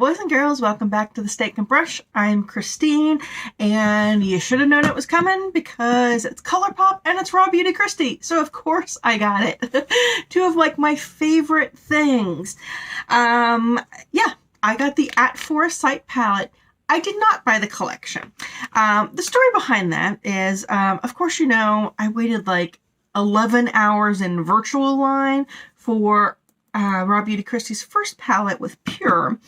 boys and girls, welcome back to the Steak and Brush. I'm Christine, and you should have known it was coming because it's Colourpop and it's Raw Beauty Kristi. So of course I got it. Two of like my favorite things. Yeah, I got the At Foresight palette. I did not buy the collection. The story behind that is, of course, you know, I waited like 11 hours in virtual line for Raw Beauty Kristi's first palette with Pure,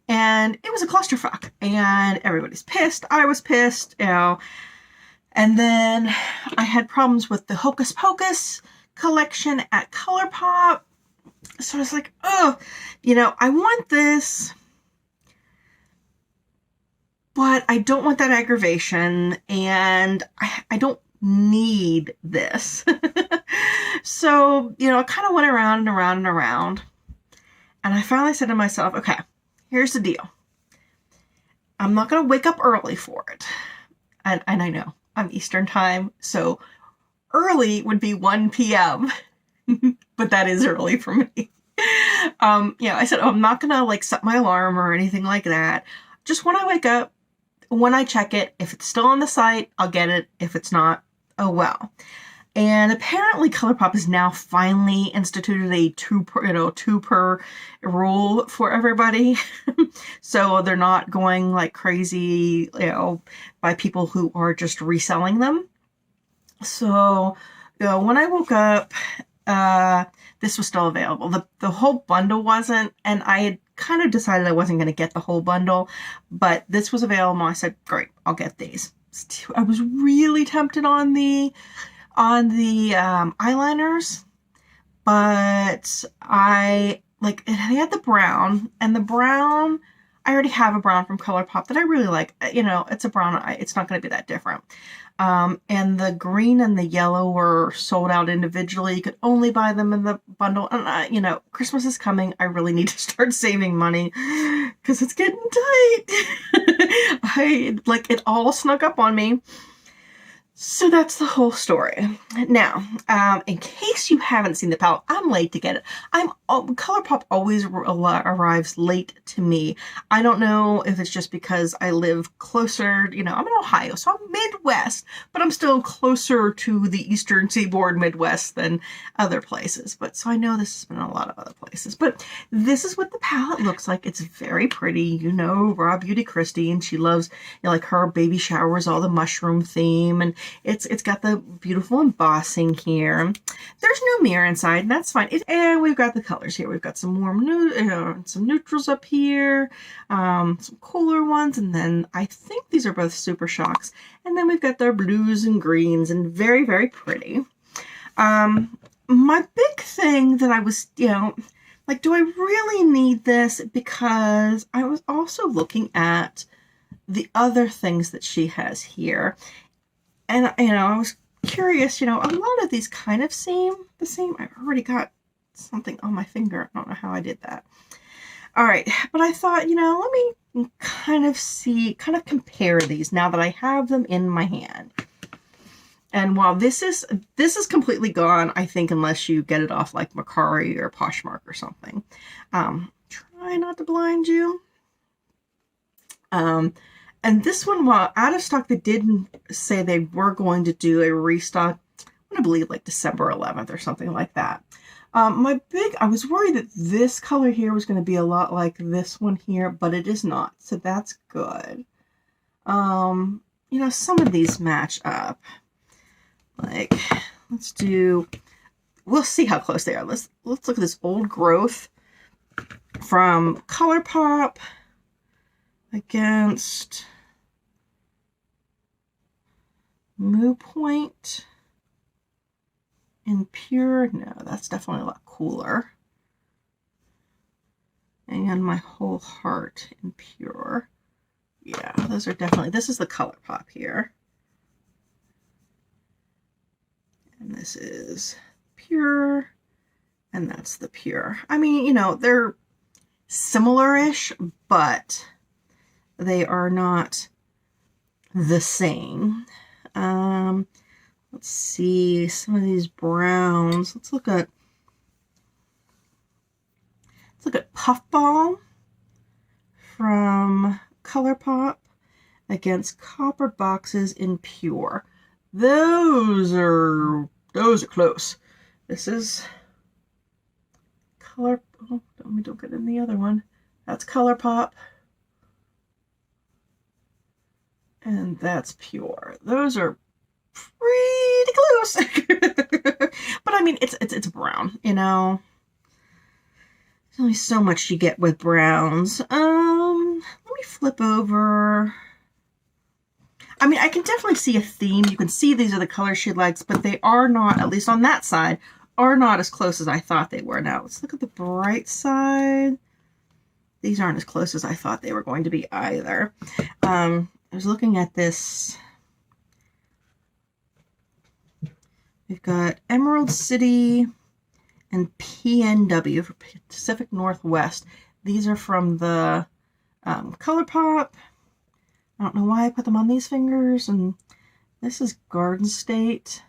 and it was a clusterfuck, and everybody's pissed. I was pissed, you know, and then I had problems with the Hocus Pocus collection at Colourpop, so I was like, oh, you know, I want this, but I don't want that aggravation, and I don't need this. So, you know, I kind of went around and around and around, and I finally said to myself, okay, here's the deal. I'm not going to wake up early for it. And I know I'm Eastern time, so early would be 1 p.m. but that is early for me. Yeah, I said, oh, I'm not going to like set my alarm or anything like that. Just when I wake up, when I check it, if it's still on the site, I'll get it. If it's not, oh well. And apparently Colourpop has now finally instituted a two per rule for everybody. So they're not going like crazy, you know, by people who are just reselling them. So, you know, when I woke up, this was still available. The whole bundle wasn't, and I had kind of decided I wasn't going to get the whole bundle, but this was available. I said, great, I'll get these. I was really tempted on the eyeliners, but I like it. They had the brown, and the brown, I already have a brown from Colourpop that I really like. You know, it's a brown. It's not going to be that different. And the green and the yellow were sold out individually. You could only buy them in the bundle. And you know, Christmas is coming. I really need to start saving money because it's getting tight. Like it all snuck up on me. So that's the whole story. Now, in case you haven't seen the palette, I'm late to get it. Colourpop always arrives late to me. I don't know if it's just because I live closer, you know, I'm in Ohio, so I'm Midwest, but I'm still closer to the Eastern Seaboard Midwest than other places. But so I know this has been in a lot of other places. But this is what the palette looks like. It's very pretty. You know, Raw Beauty Kristi, and she loves, you know, like her baby showers, all the mushroom theme, and it's got the beautiful embossing here. There's no mirror inside, and that's fine. And we've got the colors here. We've got some warm, some neutrals up here, some cooler ones, and then I think these are both Supershocks. And then we've got their blues and greens, and very, very pretty. My big thing that I was, you know, like, do I really need this? Because I was also looking at the other things that she has here. And, you know, I was curious, you know, a lot of these kind of seem the same. I've already got something on my finger. I don't know how I did that. All right. But I thought, you know, let me kind of compare these now that I have them in my hand. And while this is completely gone, I think, unless you get it off like Macari or Poshmark or something. Try not to blind you. And this one, while out of stock, they didn't say they were going to do a restock. I believe like December 11th or something like that. I was worried that this color here was going to be a lot like this one here, but it is not. So that's good. You know, some of these match up. Like, we'll see how close they are. Let's look at this Old Growth from Colourpop against Moo Point in Pure. No, that's definitely a lot cooler. And My Whole Heart in Pure. Yeah, those are definitely, this is the Colourpop here. And this is Pure. And that's the Pure. I mean, you know, they're similar-ish, but they are not the same. Let's see some of these browns. Let's look at Puffball from Colourpop against Copper Boxes in Pure. Those are close. This is Color. Oh, don't get in the other one. That's Colourpop. And that's Pure. Those are pretty close. But I mean, it's brown, you know. There's only so much you get with browns. Let me flip over. I mean, I can definitely see a theme. You can see these are the colors she likes, but they are not, at least on that side, are not as close as I thought they were. Now, let's look at the bright side. These aren't as close as I thought they were going to be either. I was looking at this. We've got Emerald City and PNW for Pacific Northwest. These are from the Colourpop. I don't know why I put them on these fingers. And this is Garden State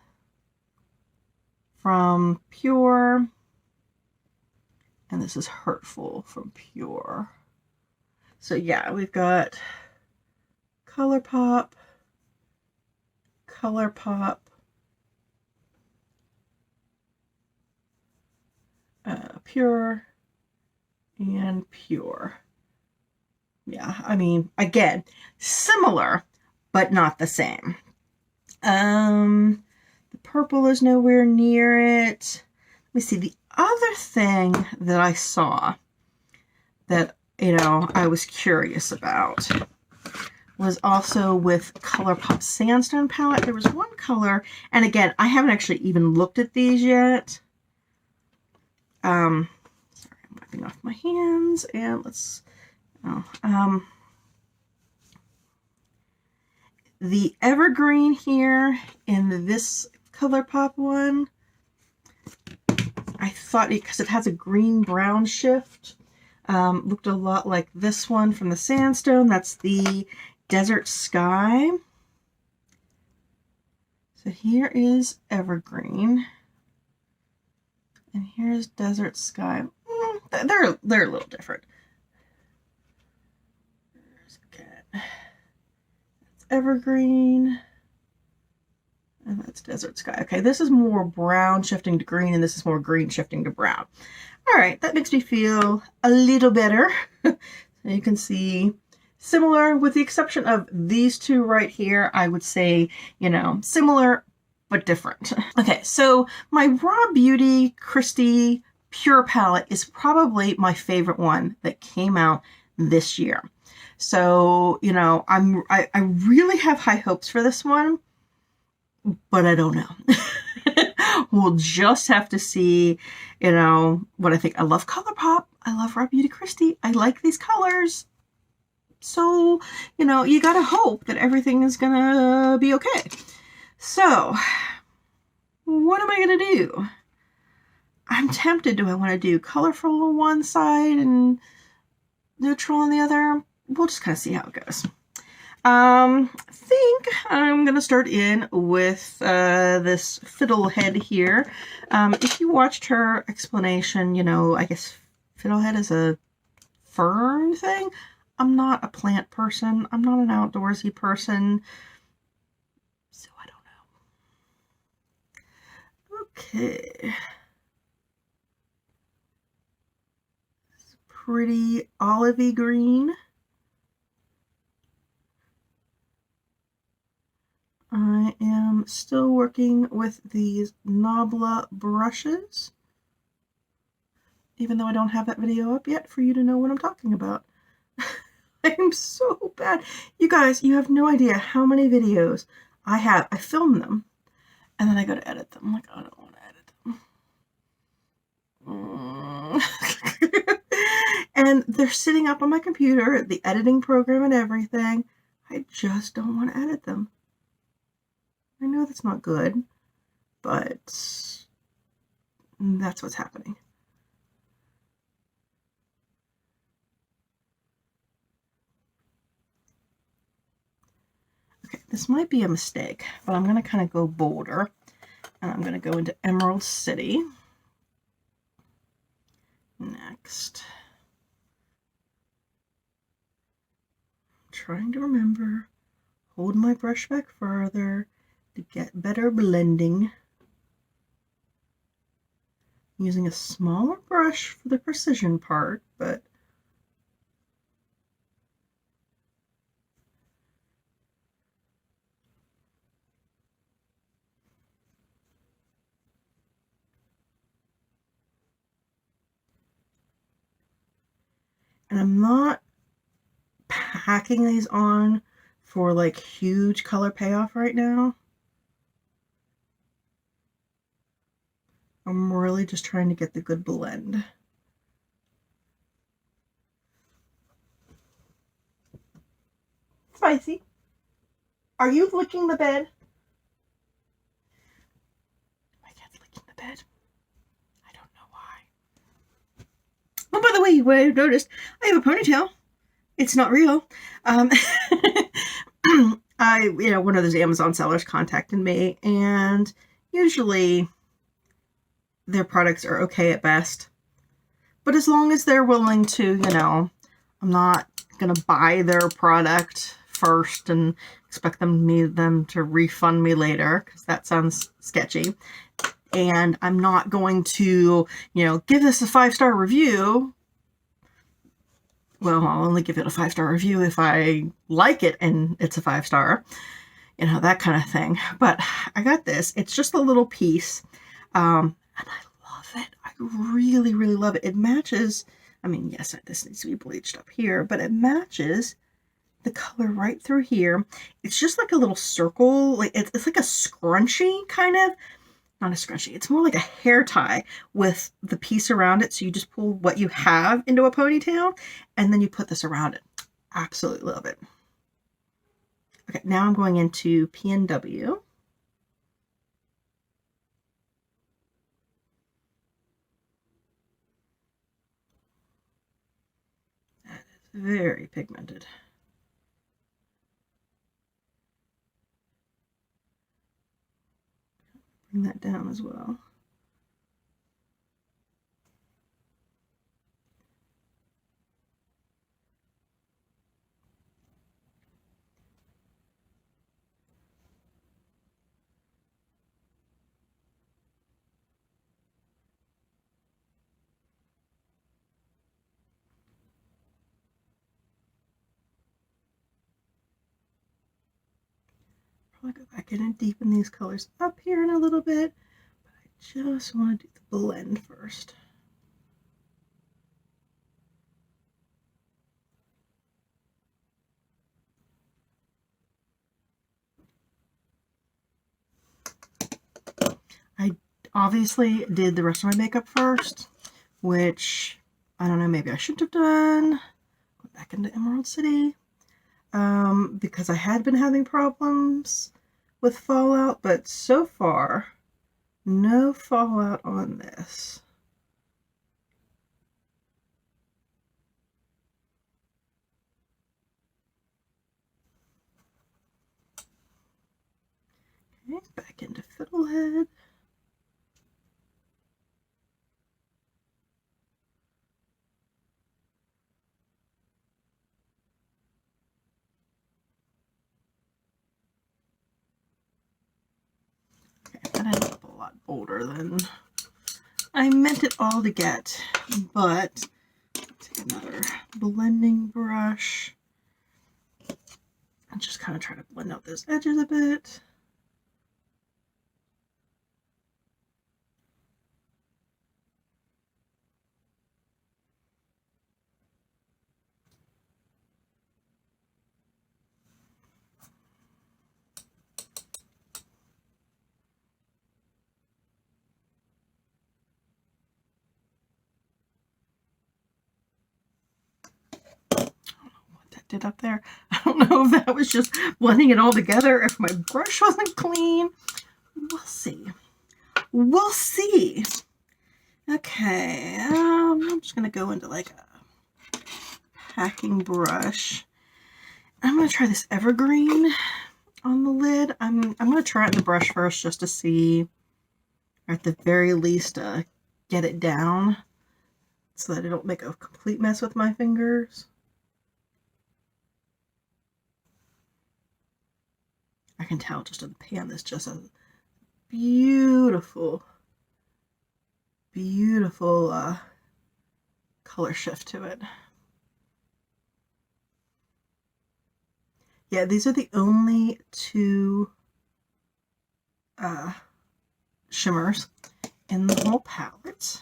from Pure. And this is Hurtful from Pure. So yeah, we've got Colourpop, Colourpop, Pure, and Pure. Yeah, I mean, again, similar, but not the same. The purple is nowhere near it. Let me see. The other thing that I saw that, you know, I was curious about was also with Colourpop Sandstone palette. There was one color, and again, I haven't actually even looked at these yet. Sorry, I'm wiping off my hands, and let's, the evergreen here in this Colourpop one, I thought, because it has a green-brown shift, looked a lot like this one from the Sandstone. That's the Desert Sky. So here is evergreen. And here's Desert Sky. They're a little different. That's evergreen. And that's Desert Sky. Okay, this is more brown shifting to green, and this is more green shifting to brown. All right, that makes me feel a little better. So you can see similar, with the exception of these two right here. I would say, you know, similar, but different. Okay, so my Raw Beauty Kristi Pure palette is probably my favorite one that came out this year. So, you know, I really have high hopes for this one, but I don't know. We'll just have to see, you know, what I think. I love Colourpop. I love Raw Beauty Kristi. I like these colors. So, you know, you gotta hope that everything is gonna be okay. So, what am I going to do? I'm tempted. Do I want to do colorful on one side and neutral on the other? We'll just kind of see how it goes. I think I'm going to start in with this Fiddlehead here. If you watched her explanation, you know, I guess Fiddlehead is a fern thing. I'm not a plant person. I'm not an outdoorsy person. So I don't know. Okay. It's pretty olivey green. I am still working with these Nabla brushes, even though I don't have that video up yet for you to know what I'm talking about. I am so bad. You guys, you have no idea how many videos I have. I film them, and then I go to edit them. I'm like, I don't want to edit them. And they're sitting up on my computer, the editing program and everything. I just don't want to edit them. I know that's not good, but that's what's happening. Okay, this might be a mistake, but I'm going to kind of go bolder. And I'm going to go into Emerald City next. trying to remember. Hold my brush back further to get better blending. I'm using a smaller brush for the precision part, but and I'm not packing these on for like huge color payoff right now. I'm really just trying to get the good blend. Spicy, are you licking the bed? My cat's licking the bed. I don't know why. Oh, by the way, you may have noticed I have a ponytail. It's not real. One of those Amazon sellers contacted me, and usually their products are okay at best. But as long as they're willing to, I'm not going to buy their product first and expect them to refund me later, because that sounds sketchy. And I'm not going to, give this a 5-star review. Well, I'll only give it a 5-star review if I like it and it's a 5-star, that kind of thing. But I got this. It's just a little piece. And I love it. I really, really love it. It matches, yes, this needs to be bleached up here, but it matches the color right through here. It's just like a little circle. Like it's like a scrunchie kind of. Not a scrunchie. It's more like a hair tie with the piece around it. So you just pull what you have into a ponytail and then you put this around it. Absolutely love it. Okay, now I'm going into PNW. That is very pigmented. Bring that down as well. Probably go back in and deepen these colors up here in a little bit, but I just want to do the blend first. I obviously did the rest of my makeup first, which I don't know, maybe I shouldn't have done. Go back into Emerald City because I had been having problems with fallout, but so far, no fallout on this. Okay, back into Fiddlehead. That ended up a lot bolder than I meant it all to get, but take another blending brush and just kind of try to blend out those edges a bit. Did up there. I don't know if that was just blending it all together, if my brush wasn't clean. We'll see. We'll see. Okay, I'm just gonna go into like a packing brush. I'm gonna try this evergreen on the lid. I'm gonna try it in the brush first just to see, or at the very least get it down so that I don't make a complete mess with my fingers. I can tell just in the pan, there's just a beautiful, beautiful color shift to it. Yeah, these are the only two shimmers in the whole palette.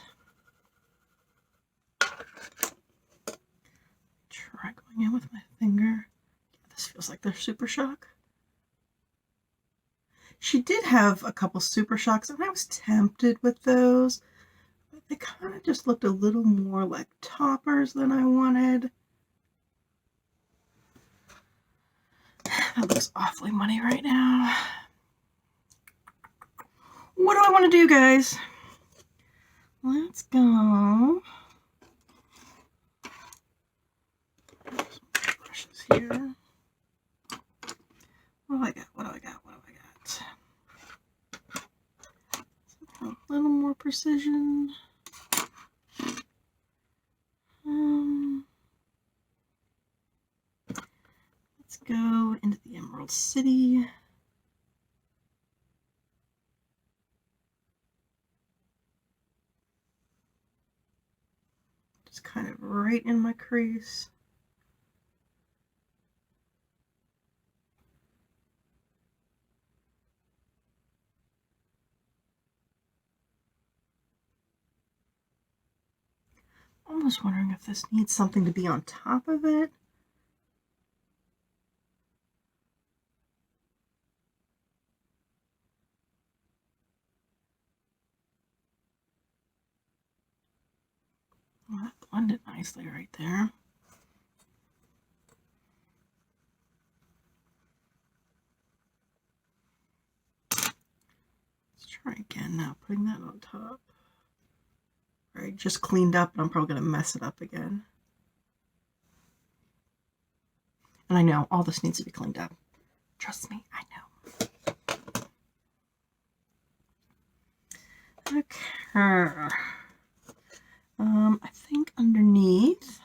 Try going in with my finger. Yeah, this feels like they're Supershock. She did have a couple Supershocks, and I was tempted with those, but they kind of just looked a little more like toppers than I wanted. That looks awfully money right now. What do I want to do, guys? Let's go. Some brushes here. What do I got? What do I got? What do I got? A little more precision. Let's go into the Emerald City. Just kind of right in my crease. Almost wondering if this needs something to be on top of it. Well, that blended nicely right there. Let's try again now, putting that on top. All right, just cleaned up, and I'm probably going to mess it up again. And I know all this needs to be cleaned up. Trust me, I know. Okay. I think underneath,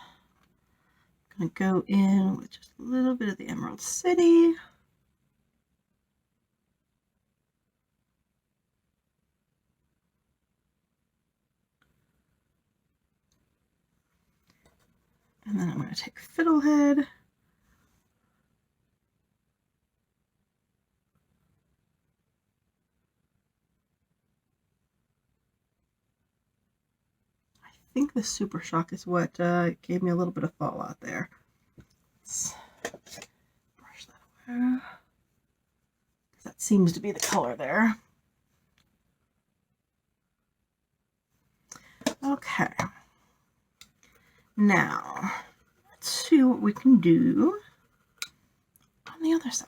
I'm going to go in with just a little bit of the Emerald City. And then I'm going to take Fiddlehead. I think the Supershock is what gave me a little bit of fallout there. Let's brush that away. That seems to be the color there. Okay. Now, let's see what we can do on the other side.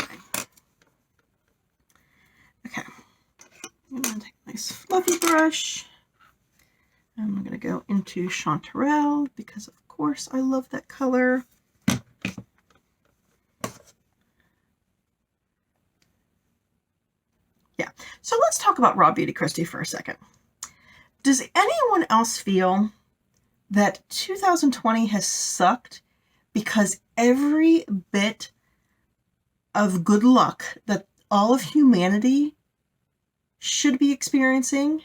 Okay. I'm going to take a nice fluffy brush. And I'm going to go into Chanterelle because, of course, I love that color. Yeah. So let's talk about Raw Beauty Kristi for a second. Does anyone else feel that 2020 has sucked because every bit of good luck that all of humanity should be experiencing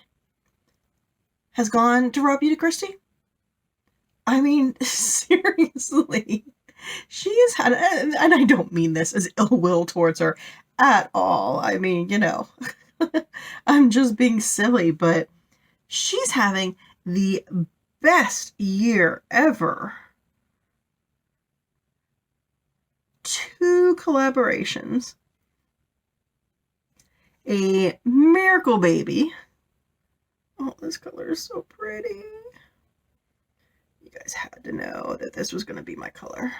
has gone to Raw Beauty Kristi? I mean, seriously, she has had, and I don't mean this as ill will towards her at all. I mean, you know, I'm just being silly, but she's having the best year ever. 2 collaborations, a Miracle Baby. Oh, this color is so pretty. You guys had to know that this was going to be my color.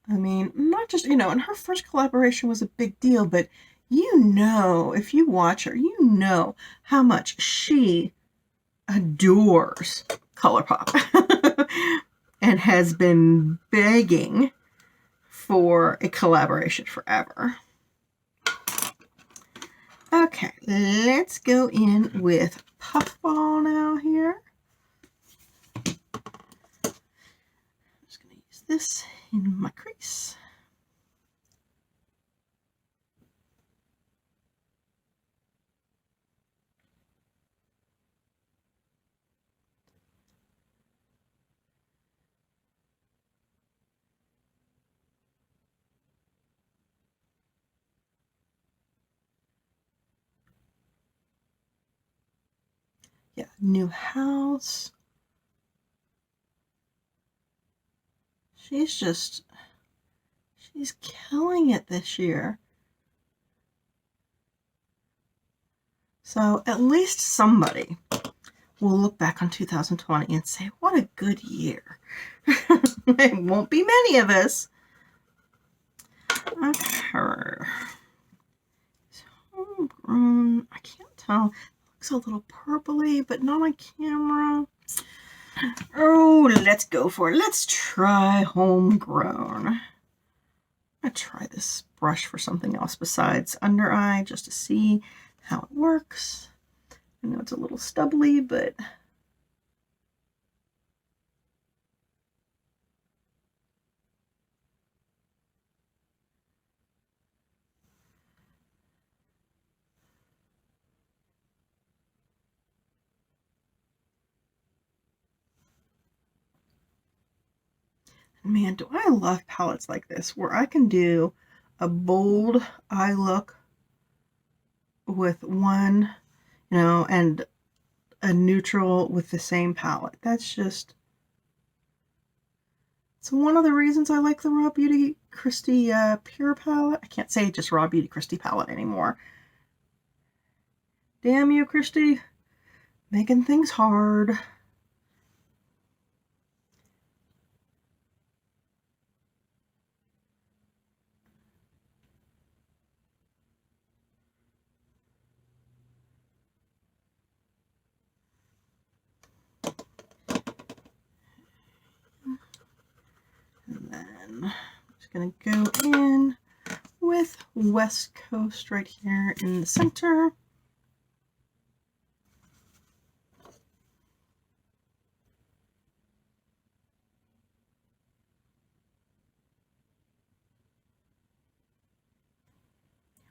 I mean, not just, you know, and her first collaboration was a big deal, but you know, if you watch her, you know how much she adores Colourpop and has been begging for a collaboration forever. Okay, let's go in with Puffball now here. I'm just going to use this in my crease. Yeah, new house. She's killing it this year. So at least somebody will look back on 2020 and say, what a good year. It won't be many of us. Okay. Homegrown. I can't tell. It looks a little purpley, but not on camera. Oh, let's go for it. Let's try homegrown. I'm going to try this brush for something else besides under eye, just to see how it works. I know it's a little stubbly, but man, do I love palettes like this where I can do a bold eye look with one, and a neutral with the same palette. It's one of the reasons I like the Raw Beauty Kristi Pure palette. I can't say just Raw Beauty Kristi palette anymore. Damn you, Kristi. Making things hard. And then I'm just going to go in with West Coast right here in the center.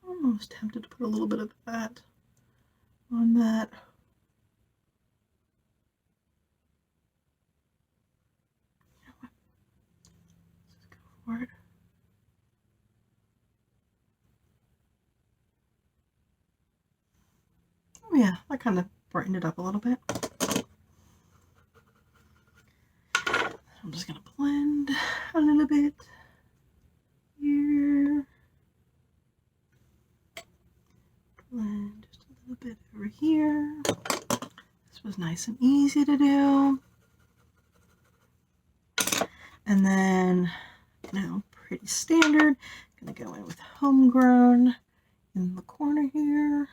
I'm almost tempted to put a little bit of that on that. Let's go for it. Oh yeah, that kind of brightened it up a little bit. I'm just going to blend a little bit here. Blend just a little bit over here. This was nice and easy to do. And then, pretty standard. Gonna go in with homegrown in the corner here.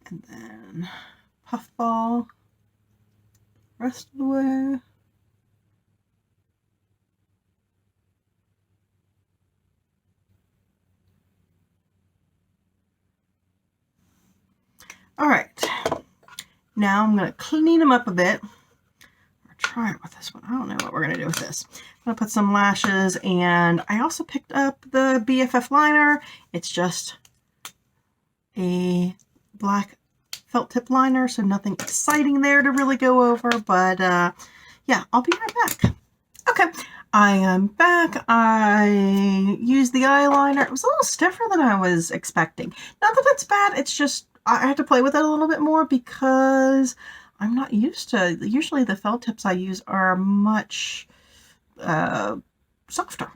And then puffball the rest of the way. All right, now I'm going to clean them up a bit, or try it with this one. I don't know what we're going to do with this. I'm going to put some lashes, and I also picked up the BFF liner. It's just a black felt tip liner, so nothing exciting there to really go over, but yeah, I'll be right back. Okay, I am back. I used the eyeliner. It was a little stiffer than I was expecting. Not that it's bad, it's just I had to play with it a little bit more because I'm not used to, usually the felt tips I use are much softer.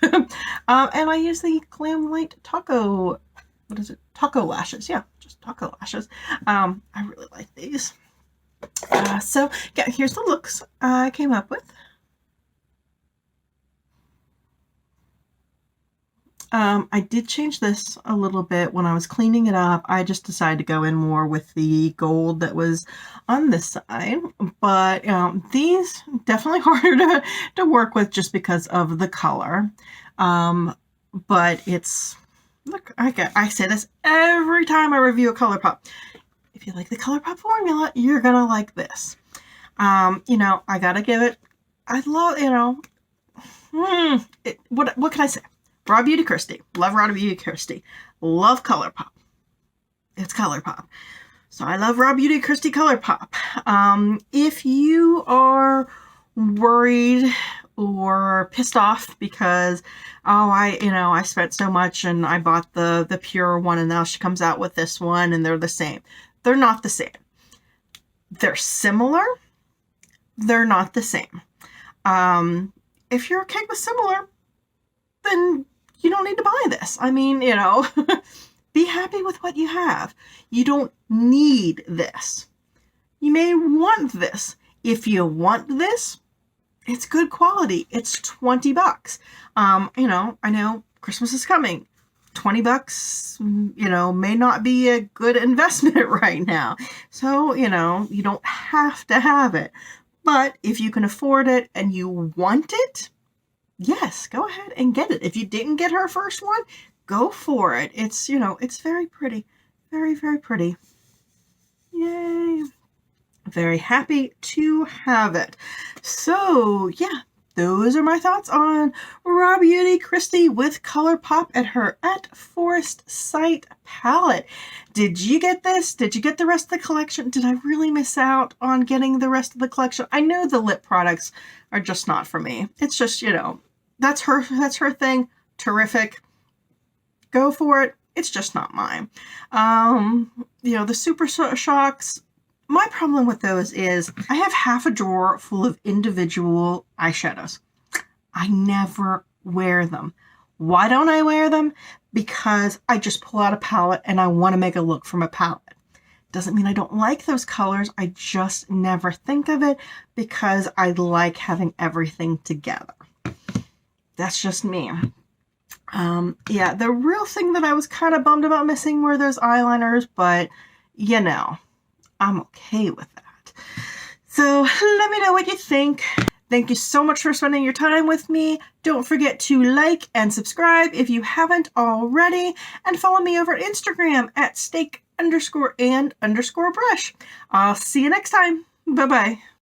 And I use the Glamlite Taco, what is it? Taco lashes. Yeah, just taco lashes. I really like these. So yeah, here's the looks I came up with. I did change this a little bit when I was cleaning it up. I just decided to go in more with the gold that was on this side, but these definitely harder to work with just because of the color. But it's, look, I say this every time I review a Colourpop. If you like the Colourpop formula, you're gonna like this. You know, I gotta give it, I love, you know, what can I say? Raw Beauty Kristi. Love Raw Beauty Kristi. Love Colourpop. It's Colourpop. So I love Raw Beauty Kristi Colourpop. If you are worried or pissed off because, oh, I spent so much and I bought the pure one and now she comes out with this one and they're the same. They're not the same. They're similar. They're not the same. If you're okay with similar, then you don't need to buy this. I mean, you know, be happy with what you have. You don't need this. You may want this. If you want this, it's good quality. It's $20. You know, I know Christmas is coming. $20, you know, may not be a good investment right now. So, you know, you don't have to have it. But if you can afford it and you want it, yes, go ahead and get it. If you didn't get her first one, go for it. It's, you know, it's very pretty. Very, very pretty. Yay. Very happy to have it. So, yeah, those are my thoughts on Raw Beauty Kristi with Colourpop at her At Forest Sight palette. Did you get this? Did you get the rest of the collection? Did I really miss out on getting the rest of the collection? I know the lip products are just not for me. It's just, you know, that's her thing. Terrific. Go for it. It's just not mine. You know, the Supershocks, my problem with those is I have half a drawer full of individual eyeshadows. I never wear them. Why don't I wear them? Because I just pull out a palette and I want to make a look from a palette. Doesn't mean I don't like those colors. I just never think of it because I like having everything together. That's just me. Yeah, the real thing that I was kind of bummed about missing were those eyeliners, but you know, I'm okay with that. So let me know what you think. Thank you so much for spending your time with me. Don't forget to like and subscribe if you haven't already, and follow me over at Instagram at steak_and_brush. I'll see you next time. Bye-bye.